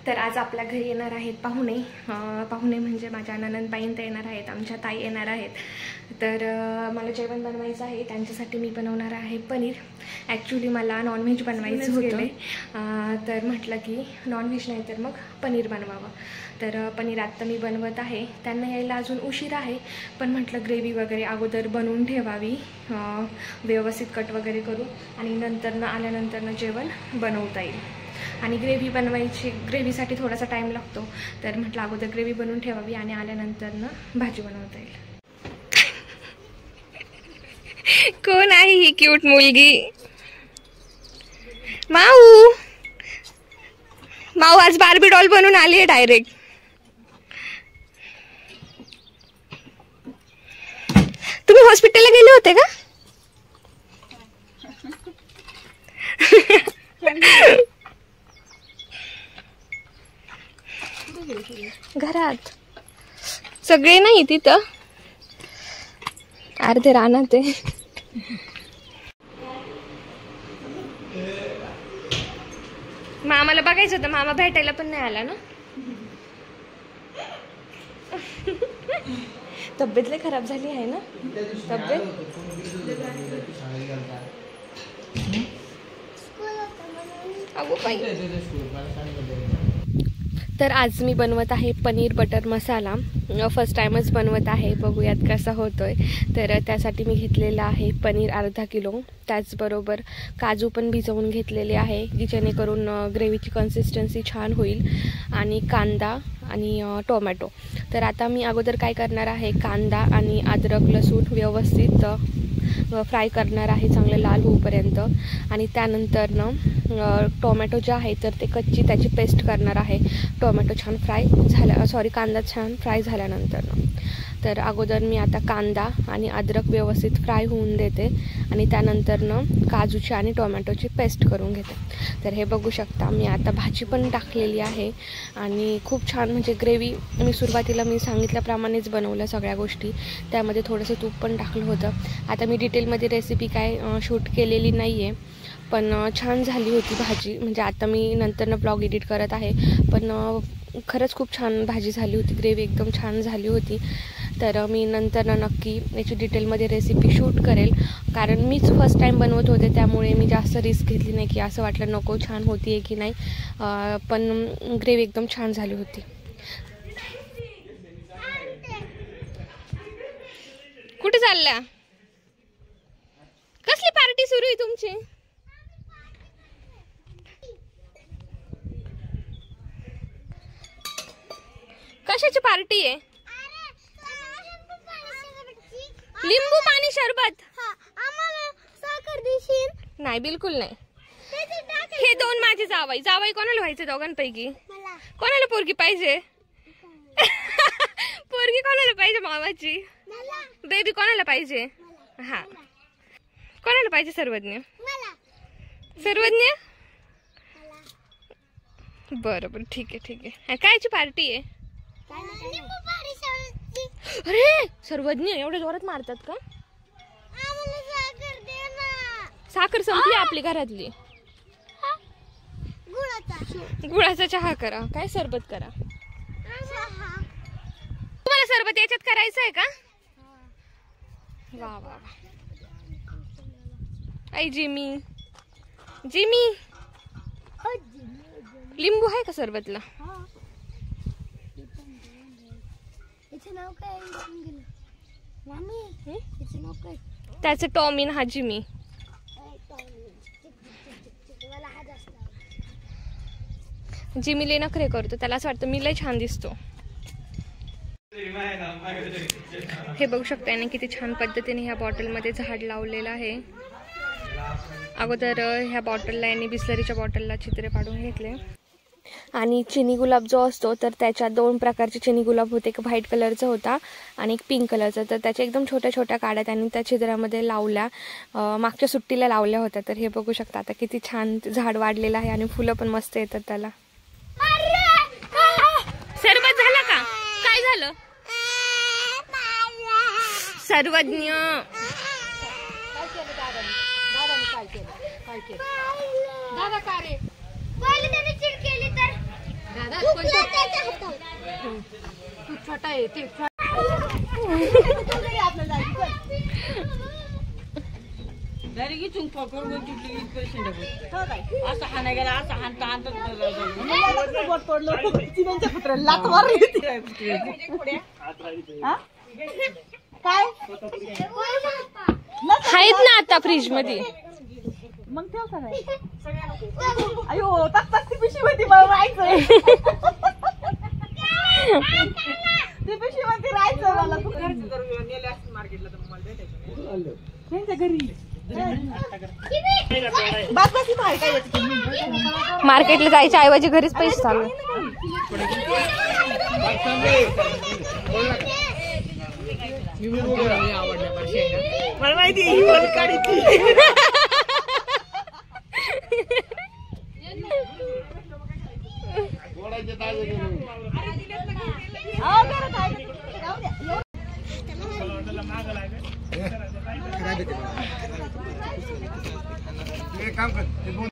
तर आज आपल्या घरी येणार आहेत पाहुणे. पाहुणे म्हणजे माझ्या ननंदबाईं त्या येणार आहेत, आमच्या ताई येणार आहेत. तर मला जेवण बनवायचं आहे, त्यांच्यासाठी मी बनवणार आहे पनीर. ॲक्च्युली मला नॉनव्हेज बनवायचं होतं, तर म्हटलं की नॉनव्हेज नाही तर मग पनीर बनवावं. तर पनीर आत्ता मी बनवत आहे. त्यांना यायला अजून उशीर आहे, पण म्हटलं ग्रेव्ही वगैरे अगोदर बनवून ठेवावी, व्यवस्थित कट वगैरे करू आणि नंतरनं आल्यानंतरनं जेवण बनवता येईल. आणि ग्रेव्हीसाठी थोडासा टाईम लागतो, तर म्हटलं अगोदर ग्रेव्ही बनवून ठेवावी आणि आल्यानंतरनं भाजी बनवता येईल. कोण आहे ही क्यूट मुलगी? माऊ आज बार्बी डॉल बनवून आली आहे डायरेक्ट. तुम्ही हॉस्पिटलला गेले होते का? घरात सगळे नाही तिथं, अर्धे रानात आहे. मामाला बघायचं होतं, मामा भेटायला पण नाही आला ना. तब्येत लय खराब झाली आहे ना तब्येत. अगो बाई. तर आज मी बनवत आहे पनीर बटर मसाला. फर्स्ट टाइमच बनवत आहे, बघूयात कसा होतोय. तर त्यासाठी मी घेतलेला आहे पनीर अर्धा किलो, त्याचबरोबर काजू पण भिजवून घेतलेले आहे की जेणेकरून ग्रेव्हीची कन्सिस्टन्सी छान होईल, आणि कांदा आणि टोमॅटो. तर आता मी अगोदर काय करणार आहे, कांदा आणि अद्रक लसूण व्यवस्थित फ्राय करणार आहे चांगलं लाल होईपर्यंत, आणि त्यानंतरनं टोमॅटो जे आहे तर ते कच्ची त्याची पेस्ट करणार आहे. टोमॅटो छान कांदा छान फ्राय झाल्यानंतरनं. तर अगोदर मी आता कांदा आणि अद्रक व्यवस्थित फ्राय होऊन देते आणि त्यानंतरनं काजूची आणि टोमॅटोची पेस्ट करून घेते. तर हे बघू शकता, मी आता भाजी पण टाकलेली आहे आणि खूप छान म्हणजे ग्रेव्ही मी सुरुवातीला मी सांगितल्याप्रमाणेच बनवल्या सगळ्या गोष्टी. त्यामध्ये थोडंसं तूप पण टाकलं होतं. आता मी डिटेलमध्ये रेसिपी काय शूट केलेली नाही आहे, पण छान झाली होती भाजी. म्हणजे आता मी नंतरनं ब्लॉग एडिट करत आहे, पण खरंच खूप छान भाजी झाली होती, ग्रेव्ही एकदम छान झाली होती. तर मी नंतरनं नक्की याची डिटेलमध्ये रेसिपी शूट करेल, कारण मीच फर्स्ट टाईम बनवत होते, त्यामुळे मी जास्त रिस्क घेतली नाही की असं वाटलं नको छान होती आहे की नाही. पण ग्रेव्ही एकदम छान झाली होती. कुठे चालल्या? कसली पार्टी सुरू आहे तुमची? कशाची पार्टी आहे? लिंबू पाणी सरबत? नाही, बिलकुल नाही. हे दोन माझे जावई कोणाला व्हायचे दोघांपैकी? कोणाला पोरगी पाहिजे? पोरगी कोणाला पाहिजे? मामाची. बेबी कोणाला पाहिजे? हा, कोणाला पाहिजे? सर्वज्ञ. सर्वज्ञ. बरोबर, ठीक आहे. कायची पार्टी आहे? अरे सर्वज्ञ एवढे जोरात मारतात का? साखर संपली आपली घरातली. गुळाचा चहा करा, काय सरबत करा. तुम्हाला सरबत याच्यात करायचं आहे का? वा वा. आई जिमी लिंबू आहे का सरबतला? त्याचं टॉमिन हा जिमी. जिमी लय नखरे करतो, त्याला असं वाटतं मी लय छान दिसतो. हे बघू शकता याने किती छान पद्धतीने ह्या बॉटलमध्ये झाड लावलेलं आहे. अगोदर ह्या बॉटलला याने बिस्लरीच्या बॉटलला चित्रे पाडून घेतले. आणि चिनी गुलाब जो असतो तर त्याच्यात दोन प्रकारचे चिनी गुलाब होते, एक व्हाईट कलरचा होता आणि एक पिंक कलरचा. तर त्याच्या एकदम छोट्या छोट्या काड्या त्यांनी त्या छिद्रामध्ये लावल्या, मागच्या सुट्टीला लावल्या होत्या. तर हे बघू शकता आता किती छान झाड वाढलेलं आहे आणि फुलं पण मस्त येतात त्याला. सरबत झालं का? काय झालं? सर्वज्ञ दादा का रे? दादा छोटा आहे ते असं हाना गेला असं हाणता हाणता लात मारली काय आहेत ना आता फ्रीज मध्ये. मग ठेव का नाही अयो ती पिशवी होती मला राहायचंय ती पिशवी मध्ये राहायचं मला तू मार्केटला तर मला भेटायचं त्यांच्या घरी मार्केटला जायच्या ऐवजी घरीच पैसे चालू. मला माहिती काम कर